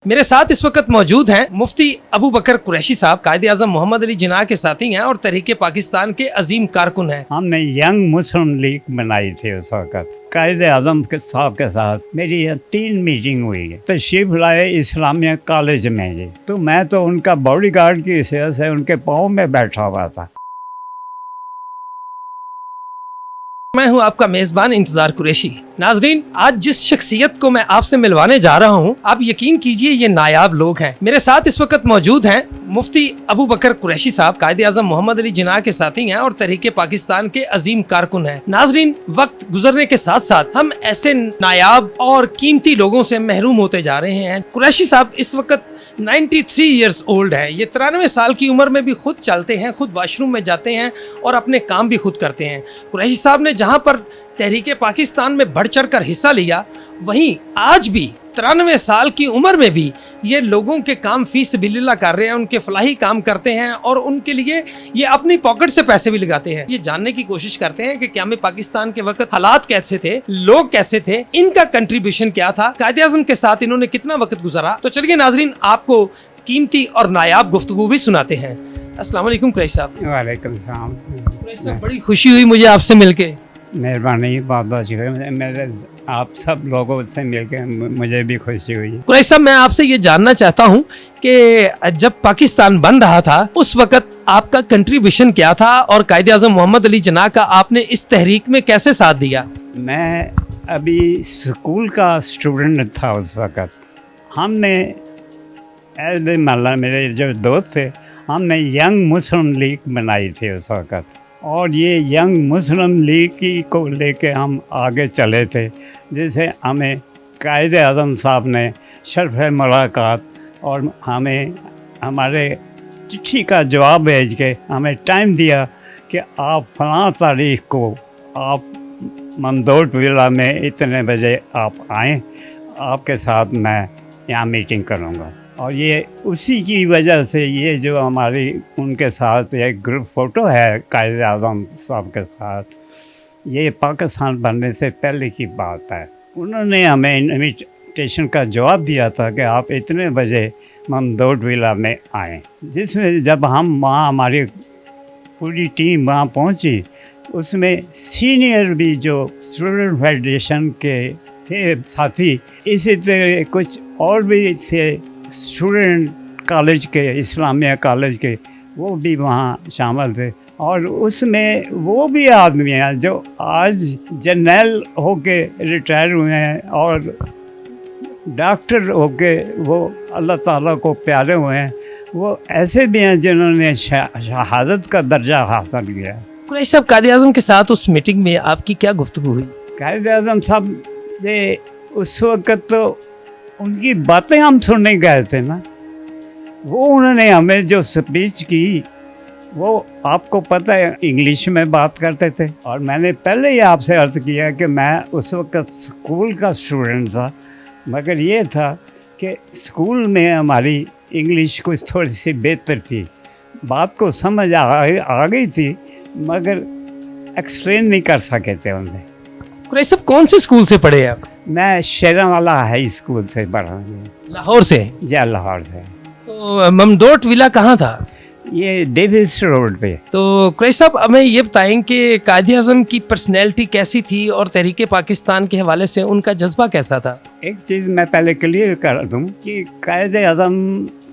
मेरे साथ इस वक्त मौजूद हैं मुफ्ती अबू बकर कुरैशी साहब, कायदे आज़म मोहम्मद अली जिन्नाह के साथी हैं और तहरीक पाकिस्तान के अजीम कारकुन हैं। हमने यंग मुस्लिम लीग बनाई थी उस वक्त कायदे आज़म के साहब के साथ। मेरी 3 मीटिंग हुई है। तशरीफ लाए इस्लामिया कॉलेज में जी, तो मैं तो उनका बॉडी गार्ड की हैसियत से उनके पाँव में बैठा हुआ था। मैं हूं आपका मेजबान इंतजार कुरैशी। नाजरीन, आज जिस शख्सियत को मैं आपसे मिलवाने जा रहा हूं, आप यकीन कीजिए ये नायाब लोग हैं। मेरे साथ इस वक्त मौजूद हैं मुफ्ती अबू बकर कुरैशी साहब, कायदे आज़म मोहम्मद अली जिन्नाह के साथी हैं और तहरीक पाकिस्तान के अजीम कारकुन हैं। नाजरीन, वक्त गुजरने के साथ साथ हम ऐसे नायाब और कीमती लोगों से महरूम होते जा रहे हैं। कुरैशी साहब इस वक्त 93 ईयर्स ओल्ड है। ये 93 साल की उम्र में भी खुद चलते हैं, खुद वॉशरूम में जाते हैं और अपने काम भी खुद करते हैं। कुरैशी साहब ने जहां पर तहरीक पाकिस्तान में बढ़ चढ़ कर हिस्सा लिया, वहीं आज भी 93 साल की उम्र में भी ये लोगों के काम फी सबिलिल्लाह कर रहे हैं, उनके फलाही काम करते हैं और उनके लिए ये अपनी पॉकेट से पैसे भी लगाते हैं। ये जानने की कोशिश करते हैं कि क़याम पाकिस्तान के वक्त हालात कैसे थे, लोग कैसे थे, इनका कंट्रीब्यूशन क्या था, कायदे आज़म के साथ इन्होंने कितना वक्त गुजारा। तो चलिए नाजरीन, आपको कीमती और नायाब गुफ्तगू भी सुनाते हैं। अस्सलाम वालेकुम कुरैशी साहब। वालेकुम सलाम। कुरैशी साहब, बड़ी खुशी हुई मुझे आपसे मिलके। मेहरबानी, बहुत बहुत शुक्रिया। मेरे आप सब लोगों से मिलकर मुझे भी खुशी हुई। कुरैशी साहब, मैं आपसे ये जानना चाहता हूँ कि जब पाकिस्तान बन रहा था उस वक्त आपका कंट्रीब्यूशन क्या था और कायदे आज़म मोहम्मद अली जिन्नाह का आपने इस तहरीक में कैसे साथ दिया? मैं अभी स्कूल का स्टूडेंट था उस वक्त। हमने मेरे जो दोस्त थे, हमने यंग मुस्लिम लीग बनाई थी उस वक्त, और ये यंग मुस्लिम लीग की को लेके हम आगे चले थे। जैसे हमें कायदे आज़म साहब ने शर्फ़ मुलाकात और हमें हमारे चिट्ठी का जवाब भेज के हमें टाइम दिया कि आप फलां तारीख को आप ममदोट विला में इतने बजे आप आएँ, आपके साथ मैं यहाँ मीटिंग करूँगा। और ये उसी की वजह से ये जो हमारी उनके साथ एक ग्रुप फ़ोटो है कायदे आज़म साहब के साथ, ये पाकिस्तान बनने से पहले की बात है। उन्होंने हमें इन्विटेशन का जवाब दिया था कि आप इतने बजे ममदोट विला में आएँ। जिसमें जब हम वहाँ हमारी पूरी टीम वहाँ पहुँची, उसमें सीनियर भी जो स्टूडेंट फेडरेशन के थे साथी, इसी तरह कुछ और भी थे स्टूडेंट कॉलेज के, इस्लामिया कॉलेज के, वो भी वहाँ शामिल थे। और उसमें वो भी आदमी हैं जो आज जनरल होके रिटायर हुए हैं और डॉक्टर होके वो अल्लाह ताला को प्यारे हुए हैं। वो ऐसे भी हैं जिन्होंने शहादत का दर्जा हासिल किया। कुरैशी साहब, कायदे आज़म के साथ उस मीटिंग में आपकी क्या गुफ्तगू हुई? कायदे आज़म साहब से उस वक्त तो उनकी बातें हम सुनने गए थे ना, वो उन्होंने हमें जो स्पीच की, वो आपको पता है इंग्लिश में बात करते थे। और मैंने पहले ही आपसे अर्ज़ किया कि मैं उस वक्त स्कूल का स्टूडेंट था, मगर ये था कि स्कूल में हमारी इंग्लिश कुछ थोड़ी सी बेहतर थी, बात को समझ आ गई थी, मगर एक्सप्लेन नहीं कर सके थे उन्हें। कुरैशी साहब, कौन से स्कूल से पढ़े आप? मैं शेरांवाला हाई स्कूल से पढ़ा हूँ। लाहौर से? जी, लाहौर से। तो ममदोट विला कहाँ था? ये डेविस रोड पे। तो कुरैशी साहब, हमें ये बताएं कि कायदे आज़म की पर्सनैलिटी कैसी थी और तहरीक पाकिस्तान के हवाले से उनका जज्बा कैसा था? एक चीज़ मैं पहले क्लियर कर दूँ कि कायदे आज़म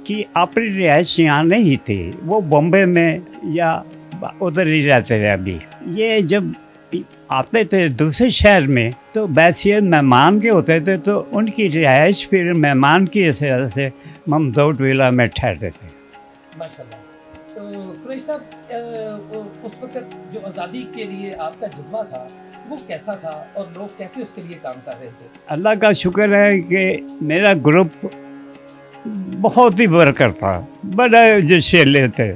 की अपनी रिहाइश यहाँ नहीं थी, वो बॉम्बे में या उधर ही रहते थे। अभी ये जब आते थे दूसरे शहर में तो बैसियत मेहमान के होते थे, तो उनकी रिहाइश फिर मेहमान की हैसियत से ममदोट विला में ठहरते थे। माशाल्लाह। तो कुरैशी साहब, उस वक्त जो आज़ादी के लिए आपका जज्बा था वो कैसा था और लोग कैसे उसके लिए काम कर रहे थे? अल्लाह का शुक्र है कि मेरा ग्रुप बहुत ही बरकत था, बड़े जोशीले थे।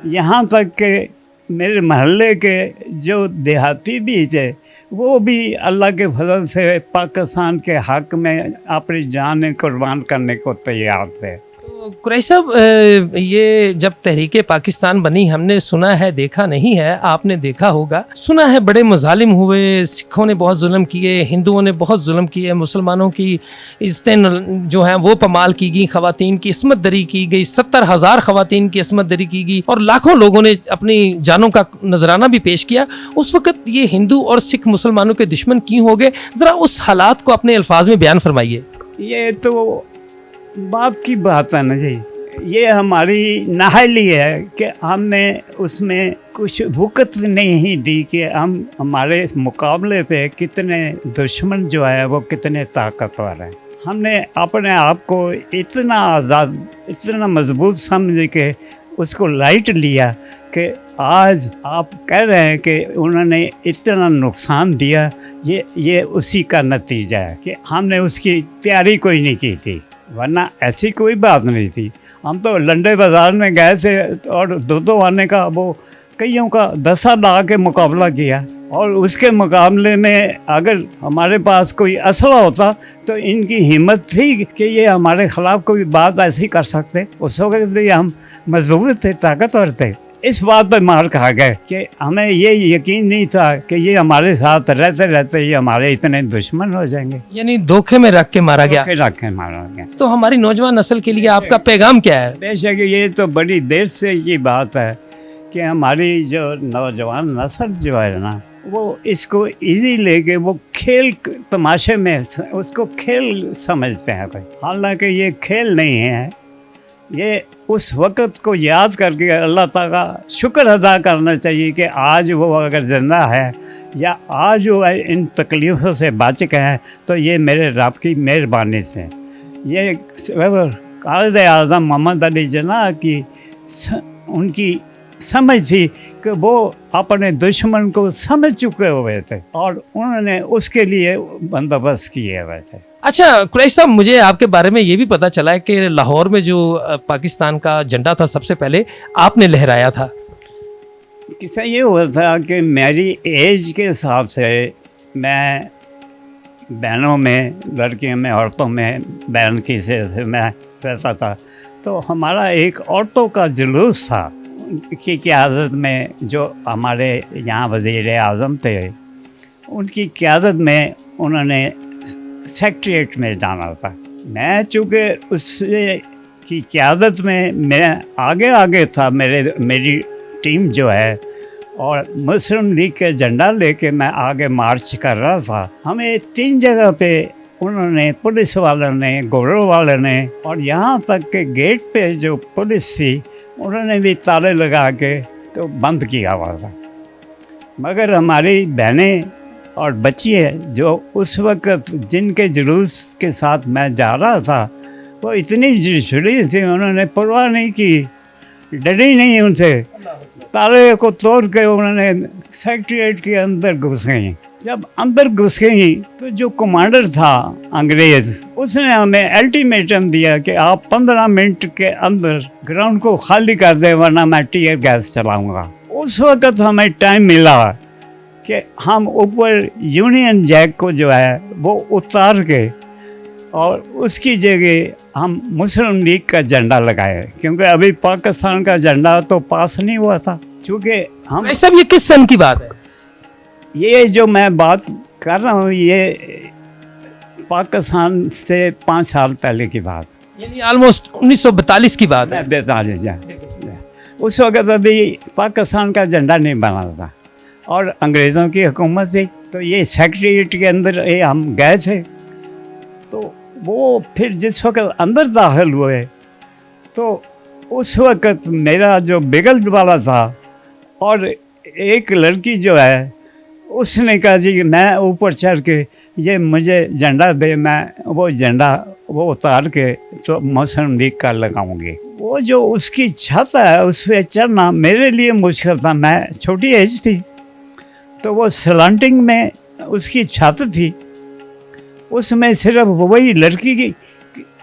यहाँ तक कि मेरे महल्ले के जो देहाती भी थे, वो भी अल्लाह के फजल से पाकिस्तान के हक़ में अपनी जान कुर्बान करने को तैयार थे। तो तो कुरैशी साहब, ये जब तहरीक पाकिस्तान बनी, हमने सुना है, देखा नहीं है, आपने देखा होगा, सुना है बड़े मजालिम हुए, सिखों ने बहुत जुल्म किए, हिंदुओं ने बहुत जुल्म किए, मुसलमानों की इज्जतें जो हैं वो पमाल की गई, ख़वातीन की इस्मत दरी की गई, 70,000 ख़वातीन की इस्मत दरी की गई और लाखों लोगों ने अपनी जानों का नजराना भी पेश किया। उस वक़्त ये हिंदू और सिख मुसलमानों के दुश्मन क्यों हो गए? ज़रा उस हालात को अपने अल्फाज में बयान फरमाइए। ये तो बाप की बात है ना जी, ये हमारी नाहली है कि हमने उसमें कुछ वक़्त नहीं दी कि हम हमारे मुकाबले पे कितने दुश्मन जो है वो कितने ताकतवर हैं। हमने अपने आप को इतना आज़ाद, इतना मजबूत समझ के उसको लाइट लिया कि आज आप कह रहे हैं कि उन्होंने इतना नुकसान दिया, ये उसी का नतीजा है कि हमने उसकी तैयारी कोई नहीं की थी, वरना ऐसी कोई बात नहीं थी। हम तो लंडे बाज़ार में गए थे और दो आने का वो कईयों का 10 ला के मुकाबला किया, और उसके मुकाबले में अगर हमारे पास कोई असला होता तो इनकी हिम्मत थी कि ये हमारे ख़िलाफ़ कोई बात ऐसी कर सकते। उस वक्त भी हम मजबूत थे, ताकतवर थे। इस बात पर मार खा गए कि हमें ये यकीन नहीं था कि ये हमारे साथ रहते रहते ही हमारे इतने दुश्मन हो जाएंगे। यानी धोखे में रख के मारा गया। रख के मारा गया। तो हमारी नौजवान नस्ल के लिए आपका पैगाम क्या है? बेशक ये तो बड़ी देर से ये बात है कि हमारी जो नौजवान नस्ल जो है ना, वो इसको इजी लेके वो खेल तमाशे में उसको खेल समझते हैं भाई, हालांकि ये खेल नहीं है। ये उस वक़्त को याद करके अल्लाह ताला शुक्र अदा करना चाहिए कि आज वो अगर ज़िंदा है या आज वो इन तकलीफ़ों से बच गए हैं तो ये मेरे रब की मेहरबानी से। ये कायद आज़म मोहम्मद अली जिन्ना की उनकी समझ थी कि वो अपने दुश्मन को समझ चुके हुए थे और उन्होंने उसके लिए बंदोबस्त किए हुए थे। अच्छा कुरैशी साहब, मुझे आपके बारे में ये भी पता चला है कि लाहौर में जो पाकिस्तान का झंडा था सबसे पहले आपने लहराया था। किस्सा ये हुआ था कि मेरी एज के हिसाब से मैं बहनों में, लड़कियों में, औरतों में बहन की से मैं रहता था, तो हमारा एक औरतों का जुलूस था की क़यादत में। जो हमारे यहाँ वज़ीर आज़म थे, उनकी क़यादत में उन्होंने सेक्रेटरीट में जाना था। मैं चूँकि उससे की क़यादत में मैं आगे था, मेरी टीम जो है, और मुस्लिम लीग के झंडा लेके मैं आगे मार्च कर रहा था। हमें 3 जगह पे उन्होंने, पुलिस वालों ने, गोरों वालों ने, और यहाँ तक के गेट पे जो पुलिस थी उन्होंने भी ताले लगा के तो बंद किया हुआ था। मगर हमारी बहनें और बच्चियाँ जो उस वक़्त जिनके जुलूस के साथ मैं जा रहा था, वो इतनी जुड़ी थी, उन्होंने परवाह नहीं की, डरी नहीं उनसे, ताले को तोड़ के उन्होंने सेक्रेटरीट के अंदर घुस गई। जब अंदर घुस गई तो जो कमांडर था अंग्रेज़, उसने हमें अल्टीमेटम दिया कि आप 15 मिनट के अंदर ग्राउंड को खाली कर दें वरना मैं टीयर गैस चलाऊँगा। उस वक़्त हमें टाइम मिला कि हम ऊपर यूनियन जैक को जो है वो उतार के और उसकी जगह हम मुस्लिम लीग का झंडा लगाए, क्योंकि अभी पाकिस्तान का झंडा तो पास नहीं हुआ था। चूँकि हम सब ये किस सन की बात है? ये जो मैं बात कर रहा हूँ ये पाकिस्तान से 5 साल पहले की बात, यानी ऑलमोस्ट 1942 की बात है। 42। उस वक़्त अभी पाकिस्तान का झंडा नहीं बना था और अंग्रेज़ों की हुकूमत थी। तो ये सेक्रेटरीट के अंदर ये हम गए थे, तो वो फिर जिस वक़्त अंदर दाखिल हुए तो उस वक़्त मेरा जो बिगल वाला था और एक लड़की जो है उसने कहा जी मैं ऊपर चढ़ के ये मुझे झंडा दे, मैं वो झंडा वो उतार के तो मुस्लिम लीग का लगाऊंगी। वो जो उसकी छत है उस पर चढ़ना मेरे लिए मुश्किल था, मैं छोटी एज थी, तो वो स्लंटिंग में उसकी छत थी, उसमें सिर्फ वही लड़की की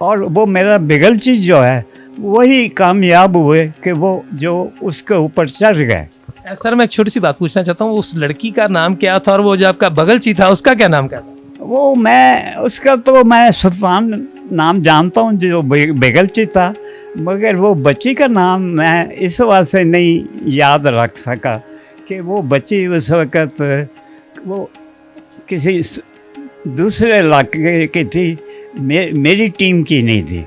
और वो मेरा बिगल चीज़ जो है वही कामयाब हुए कि वो जो उसके ऊपर चढ़ गए। सर मैं एक छोटी सी बात पूछना चाहता हूँ, उस लड़की का नाम क्या था और वो जो आपका बगलची था उसका क्या नाम क्या था? वो मैं उसका तो मैं सुल्तान नाम जानता हूँ जो बेगलची था, मगर वो बच्ची का नाम मैं इस वास्ते नहीं याद रख सका कि वो बच्ची उस वक़्त वो किसी दूसरे इलाके की थी, मेरी टीम की नहीं थी।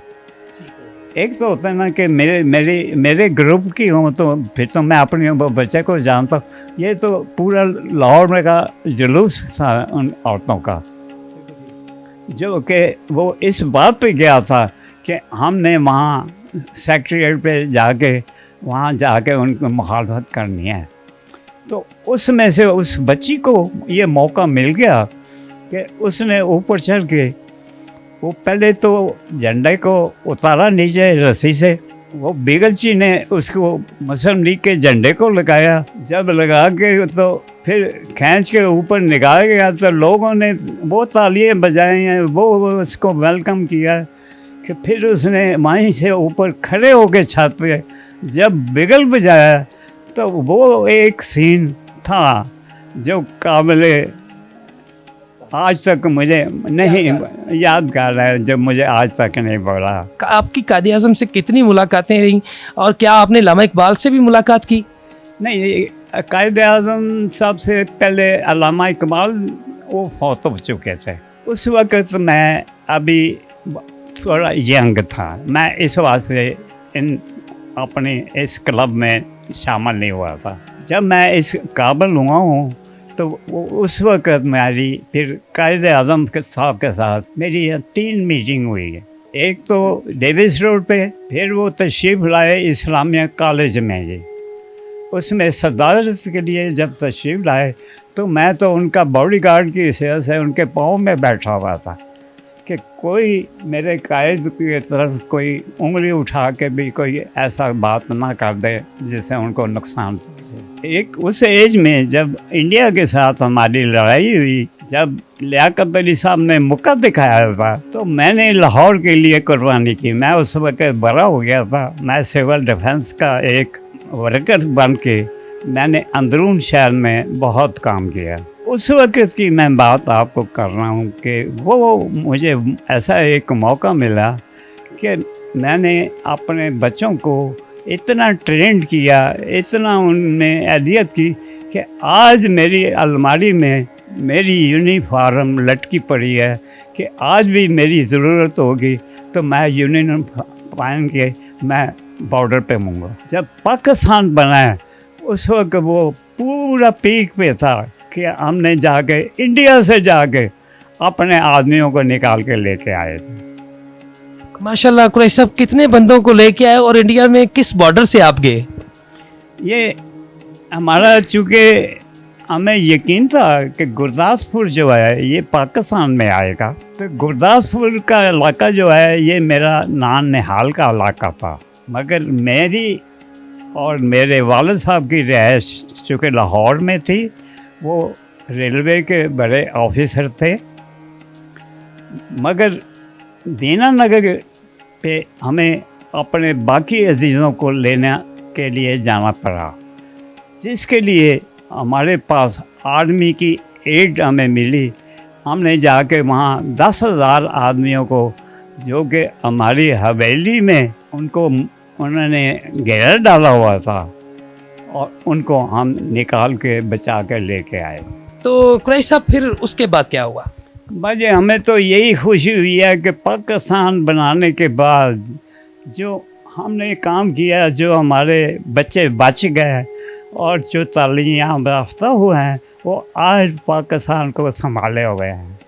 एक तो होता है ना कि मेरे ग्रुप की हूँ तो फिर तो मैं अपने बच्चे को जानता हूँ। ये तो पूरा लाहौर में का जुलूस था उन औरतों का, जो कि वो इस बात पे गया था कि हमने वहाँ सेक्रेटरीट पे जाके उनको मुखालफत करनी है। तो उसमें से उस बच्ची को ये मौका मिल गया कि उसने ऊपर चढ़ के वो पहले तो झंडे को उतारा नीचे रस्सी से, वो बेगलची ने उसको मुस्लिम लीग के झंडे को लगाया। जब लगा के तो फिर खींच के ऊपर निकाला गया तो लोगों ने वो तालियां बजाई हैं, वो उसको वेलकम किया कि फिर उसने वहीं से ऊपर खड़े होकर छत पे जब बिगल बजाया तो वो एक सीन था जो काबिले आज तक मुझे नहीं यादगार है, जब मुझे आज तक नहीं बोला। आपकी कायद आज़म से कितनी मुलाकातें रहीं और क्या आपने अल्लामा इकबाल से भी मुलाकात की? नहीं, कायद आज़म साहब से पहले अल्लामा इकबाल वो फौत हो चुके थे। उस वक़्त मैं अभी थोड़ा यंग था, मैं इस वास्ते अपने इस क्लब में शामिल नहीं हुआ था। जब मैं इस काबिल हुआ हूँ तो उस वक़्त मेरी फिर कायद आज़म साहब के साथ मेरी 3 मीटिंग हुई है। एक तो डेविस रोड पे, फिर वो तशरीफ़ लाए इस्लामिया कॉलेज में जी, उसमें सदारत के लिए जब तशरीफ़ लाए तो मैं तो उनका बॉडीगार्ड की हैसियत से उनके पाँव में बैठा हुआ था कि कोई मेरे कायद की तरफ कोई उंगली उठा के भी कोई ऐसा बात ना कर दे जिससे उनको नुकसान पहुँचे। एक उस एज में जब इंडिया के साथ हमारी लड़ाई हुई, जब लियाकत अली साहब ने मौका दिखाया था तो मैंने लाहौर के लिए कुर्बानी की। मैं उस वक्त बड़ा हो गया था, मैं सिविल डिफेंस का एक वर्कर बन के मैंने अंदरून शहर में बहुत काम किया। उस वक्त की मैं बात आपको कर रहा हूँ कि वो मुझे ऐसा एक मौका मिला कि मैंने अपने बच्चों को इतना ट्रेंड किया, इतना उनमें अहलियत की कि आज मेरी अलमारी में मेरी यूनिफॉर्म लटकी पड़ी है कि आज भी मेरी ज़रूरत होगी तो मैं यूनिफॉर्म पहन के मैं बॉर्डर पे होऊंगा। जब पाकिस्तान बना है उस वक्त वो पूरा पीक पे था कि हमने जाके इंडिया से जाके अपने आदमियों को निकाल के लेके आए थे। माशाल्लाह कुरैशी साहब, कितने बंदों को लेके आए और इंडिया में किस बॉर्डर से आप गए? ये हमारा चूँकि हमें यकीन था कि गुरदासपुर जो है ये पाकिस्तान में आएगा, तो गुरदासपुर का इलाका जो है ये मेरा नान निहाल का इलाका था, मगर मेरी और मेरे वालिद साहब की रिहाइश चूँकि लाहौर में थी, वो रेलवे के बड़े ऑफिसर थे, मगर दीनानगर पे हमें अपने बाकी अजीज़ों को लेने के लिए जाना पड़ा, जिसके लिए हमारे पास आर्मी की एड हमें मिली। हमने जाके वहाँ 10,000 आदमियों को जो कि हमारी हवेली में उनको उन्होंने घेरा डाला हुआ था और उनको हम निकाल के बचा के लेके आए। तो कुरैशी साहब फिर उसके बाद क्या हुआ? भाई हमें तो यही खुशी हुई है कि पाकिस्तान बनाने के बाद जो हमने काम किया, जो हमारे बच्चे बच गए और जो तालीम याफ्ता हुए हैं वो आज पाकिस्तान को संभाले हुए हैं,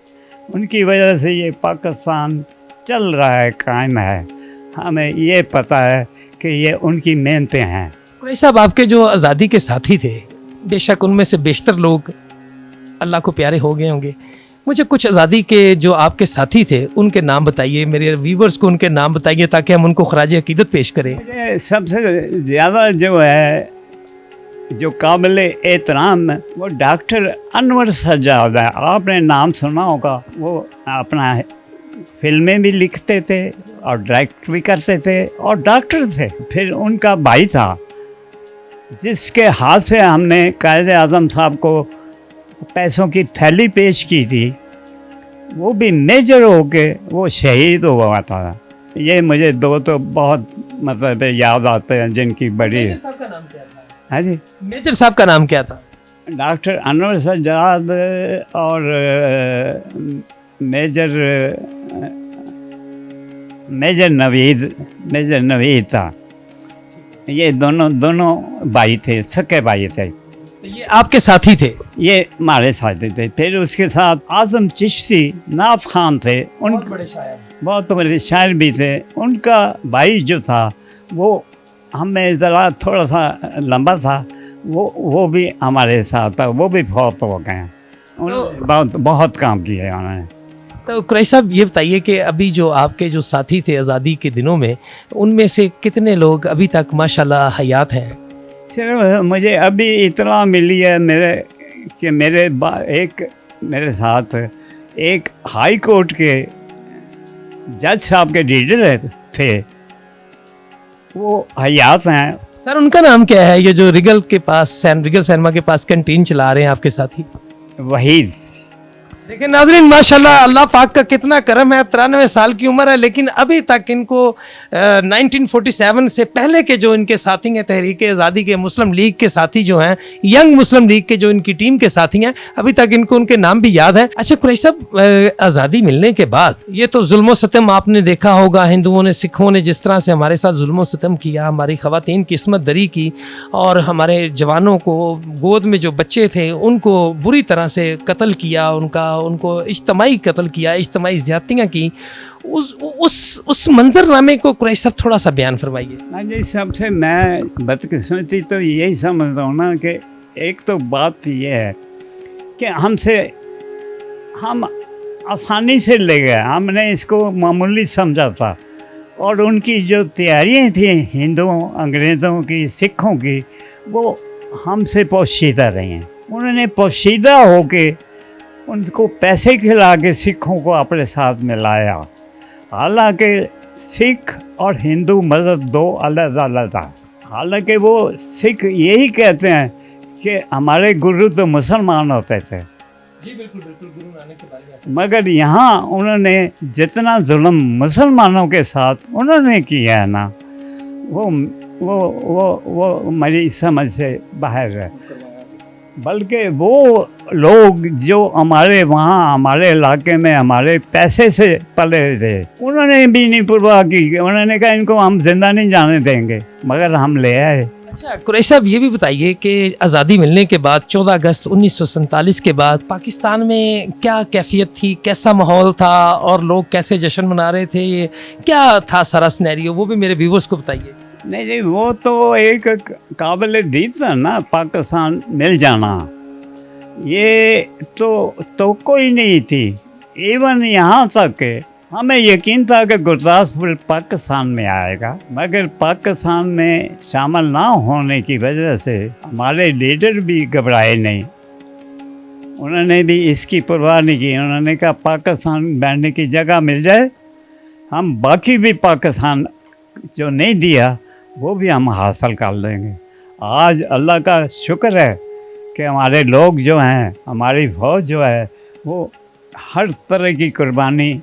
उनकी वजह से ये पाकिस्तान चल रहा है, कायम है। हमें ये पता है कि ये उनकी मेहनतें हैं। कुरैशी साहब, आपके जो आज़ादी के साथी थे, बेशक उनमें से बेशतर लोग अल्लाह को प्यारे हो गए होंगे, मुझे कुछ आज़ादी के जो आपके साथी थे उनके नाम बताइए, मेरे व्यूवर्स को उनके नाम बताइए ताकि हम उनको खराज अकीदत पेश करें। सबसे ज़्यादा जो है जो काबिल एहतराम वो डॉक्टर अनवर सज्जाद है, आपने नाम सुना होगा। वो अपना फिल्में भी लिखते थे और डायरेक्ट भी करते थे और डॉक्टर थे। फिर उनका भाई था जिसके हाथ से हमने कायद आज़म साहब को पैसों की थैली पेश की थी, वो भी मेजर होके वो शहीद हुआ था। ये मुझे दो तो बहुत मतलब याद आते हैं जिनकी बड़ी। मेजर साहब का नाम क्या था? हाँ जी, मेजर साहब का नाम क्या था? डॉक्टर अनवर सज्जाद और मेजर नवीद था। ये दोनों भाई थे, सके भाई थे। तो ये आपके साथी थे? ये हमारे साथी थे। फिर उसके साथ आजम चिश्ती, नाथ खान थे, बहुत बड़े शायर। बहुत बड़े शायर भी थे। उनका भाई जो था वो हमें ज़रा थोड़ा सा लंबा था, वो भी हमारे साथ था। वो भी फौत हो गए हैं। उन्होंने बहुत काम किया उन्होंने। तो कुरैशी साहब ये बताइए कि अभी जो आपके जो साथी थे आज़ादी के दिनों में, उनमें से कितने लोग अभी तक माशाल्लाह हयात हैं? सिर्फ मुझे अभी इतना मिली है मेरे साथ एक हाई कोर्ट के जज साहब के लीडर थे, वो हयात हैं। सर उनका नाम क्या है? ये जो रिगल सिनेमा के पास कैंटीन चला रहे हैं आपके साथी? वहीद। देखिए नाजरीन, माशाल्लाह अल्लाह पाक का कितना करम है। 93 साल की उम्र है, लेकिन अभी तक इनको 1947 से पहले के जो इनके साथी हैं, तहरीक आज़ादी के, मुस्लिम लीग के साथी जो हैं, यंग मुस्लिम लीग के जो इनकी टीम के साथी हैं, अभी तक इनको उनके नाम भी याद है। अच्छा कुरैशी साहब, आज़ादी मिलने के बाद ये तो जुल्म सितम आपने देखा होगा, हिंदुओं ने, सिखों ने जिस तरह से हमारे साथ जुल्म सितम किया, हमारी ख़वातीन की इस्मत दरी की, और हमारे जवानों को, गोद में जो बच्चे थे उनको बुरी तरह से कत्ल किया, उनको इज्तमाई कत्ल किया, इज्तमाई ज़्यादतियाँ की। उस मंजरनामे को कुरैशी साहब थोड़ा सा बयान फरमाइए। हाँ जी, सबसे मैं बदकिस्मती तो यही समझता हूँ ना कि एक तो बात ये है कि हम आसानी से ले गए, हमने इसको मामूली समझा था। और उनकी जो तैयारियाँ थी हिंदुओं, अंग्रेज़ों की, सिखों की, वो हमसे पोशीदा रही हैं। उन्होंने पोशीदा होके उनको पैसे खिला के सिखों को अपने साथ मिलाया। हालांकि सिख और हिंदू मज़हब दो अलग अलग था। हालांकि वो सिख यही कहते हैं कि हमारे गुरु तो मुसलमान होते थे। जी बिल्कुल, गुरु नानक के बारे में। मगर यहाँ उन्होंने जितना जुल्म मुसलमानों के साथ उन्होंने किया है ना, वो मेरी समझ से बाहर है। बल्कि वो लोग जो हमारे वहाँ, हमारे इलाके में हमारे पैसे से पले थे, उन्होंने भी नहीं परवाह की। उन्होंने कहा इनको हम जिंदा नहीं जाने देंगे, मगर हम ले आए। अच्छा कुरैशी साहब, ये भी बताइए कि आज़ादी मिलने के बाद 14 अगस्त 1947 के बाद पाकिस्तान में क्या कैफियत थी, कैसा माहौल था, और लोग कैसे जश्न मना रहे थे, क्या था सारा सिनेरियो, वो भी मेरे व्यूवर्स को बताइए। नहीं, वो तो एक काबिल दीद था ना, पाकिस्तान मिल जाना, ये तो कोई नहीं थी। इवन यहाँ तक के हमें यकीन था कि गुरदासपुर पाकिस्तान में आएगा, मगर पाकिस्तान में शामिल ना होने की वजह से हमारे लीडर भी घबराए नहीं। उन्होंने भी इसकी परवाह नहीं की। उन्होंने कहा पाकिस्तान बैठने की जगह मिल जाए, हम बाकी भी पाकिस्तान जो नहीं दिया वो भी हम हासिल कर लेंगे। आज अल्लाह का शुक्र है कि हमारे लोग जो हैं, हमारी फौज जो है, वो हर तरह की कुर्बानी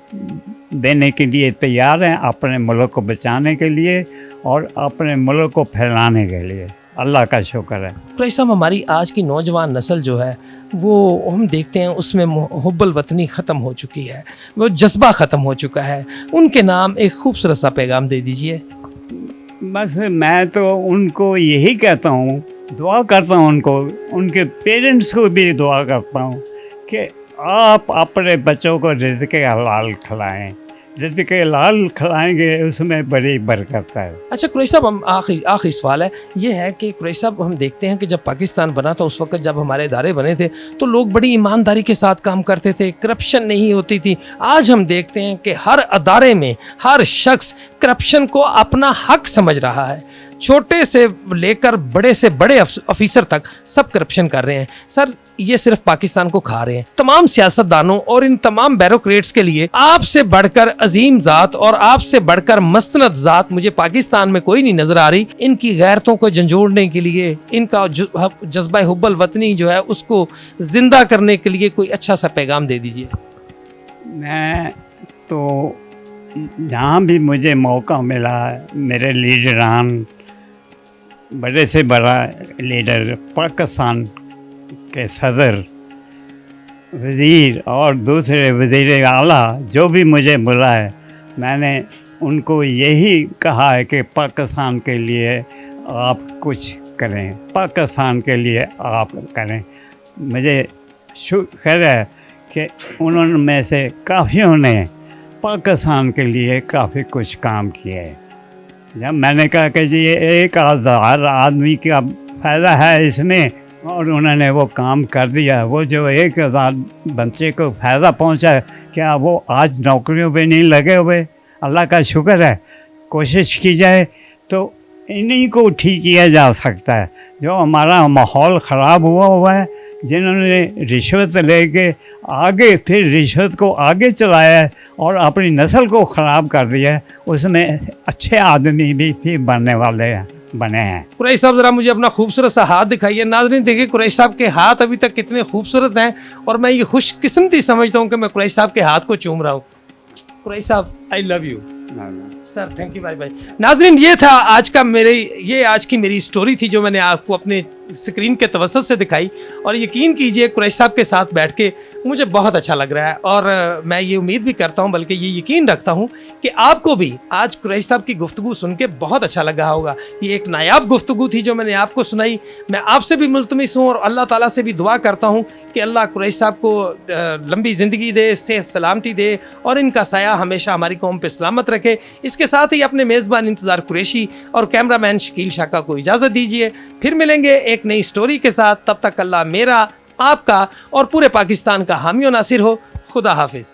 देने के लिए तैयार हैं, अपने मुल्क को बचाने के लिए और अपने मुल्क को फैलाने के लिए। अल्लाह का शुक्र है। कुरैशी साहब, हमारी आज की नौजवान नस्ल जो है वो हम देखते हैं उसमें हुब्बुल वतनी ख़त्म हो चुकी है, वो जज्बा ख़त्म हो चुका है। उनके नाम एक खूबसूरत सा पैगाम दे दीजिए। बस मैं तो उनको यही कहता हूँ, दुआ करता हूँ उनको, उनके पेरेंट्स को भी दुआ करता हूँ कि आप अपने बच्चों को रिज़्क़ हलाल खिलाएं। रिज़्क़ हलाल खिलाएंगे उसमें बड़ी बरकत है। अच्छा कुरैशी साहब, हम आखिरी सवाल है ये है कि कुरैशी साहब, हम देखते हैं कि जब पाकिस्तान बना था उस वक्त जब हमारे इदारे बने थे तो लोग बड़ी ईमानदारी के साथ काम करते थे, करप्शन नहीं होती थी। आज हम देखते हैं कि हर अदारे में हर शख्स करप्शन को अपना हक समझ रहा है। छोटे से लेकर बड़े से बड़े ऑफिसर तक सब करप्शन कर रहे हैं। सर ये सिर्फ पाकिस्तान को खा रहे हैं। तमाम सियासतदानों और इन तमाम ब्यूरोक्रेट्स के लिए आपसे बढ़कर अजीम ज़ात और आपसे बढ़कर मस्तनद ज़ात मुझे पाकिस्तान में कोई नहीं नजर आ रही। इनकी गैरतों को झंझोड़ने के लिए, इनका जज्बा हुब्बुल वतनी जो है उसको जिंदा करने के लिए कोई अच्छा सा पैगाम दे दीजिए। मैं तो जहाँ भी मुझे मौका मिला, मेरे लीडरान, बड़े से बड़ा लीडर, पाकिस्तान के सदर, वज़ीर और दूसरे वज़ीर आला जो भी मुझे बुला है, मैंने उनको यही कहा है कि पाकिस्तान के लिए आप कुछ करें, पाकिस्तान के लिए आप करें। मुझे शुक्र है कि उन्होंने में से काफ़ियों ने पाकिस्तान के लिए काफ़ी कुछ काम किया है। जब मैंने कहा कि जी 1000 आदमी का फ़ायदा है इसमें, और उन्होंने वो काम कर दिया, वो जो 1000 बच्चे को फ़ायदा पहुंचा, क्या वो आज नौकरियों पे नहीं लगे हुए? अल्लाह का शुक्र है। कोशिश की जाए तो इन्हीं को ठीक किया जा सकता है। जो हमारा माहौल ख़राब हुआ है, जिन्होंने रिश्वत लेके आगे फिर रिश्वत को आगे चलाया है और अपनी नस्ल को ख़राब कर दिया है, उसमें अच्छे आदमी भी फिर बने हैं। कुरैश साहब ज़रा मुझे अपना खूबसूरत सा हाथ दिखाइए। नाज़रीन देखिए कुरैश साहब के हाथ अभी तक कितने खूबसूरत हैं, और मैं ये खुशकिस्मती समझता हूँ कि मैं कुरैश साहब के हाथ को चूम रहा हूँ। कुरैश साहब I love you sir, thank you very much. नाज़रीन ये था आज की मेरी स्टोरी थी जो मैंने आपको अपने स्क्रीन के तवज्जुह से दिखाई, और यकीन कीजिए कुरैश साहब के साथ बैठ के मुझे बहुत अच्छा लग रहा है, और मैं ये उम्मीद भी करता हूँ, बल्कि ये यकीन रखता हूँ कि आपको भी आज कुरैश साहब की गुफ्तगू सुन के बहुत अच्छा लगा होगा। ये एक नायाब गुफ्तगू थी जो मैंने आपको सुनाई। मैं आपसे भी मुल्तमिस हूँ और अल्लाह ताला से भी दुआ करता हूँ कि अल्लाह कुरैश साहब को लंबी ज़िंदगी दे, सेहत सलामती दे, और इनका साया हमेशा हमारी कौम पर सलामत रखे। इसके साथ ही अपने मेज़बान इंतज़ार कुरैशी और कैमरामैन शकील शाका को इजाज़त दीजिए। फिर मिलेंगे एक नई स्टोरी के साथ। तब तक अल्लाह मेरा, आपका और पूरे पाकिस्तान का हामी और नासिर हो। खुदा हाफिज़।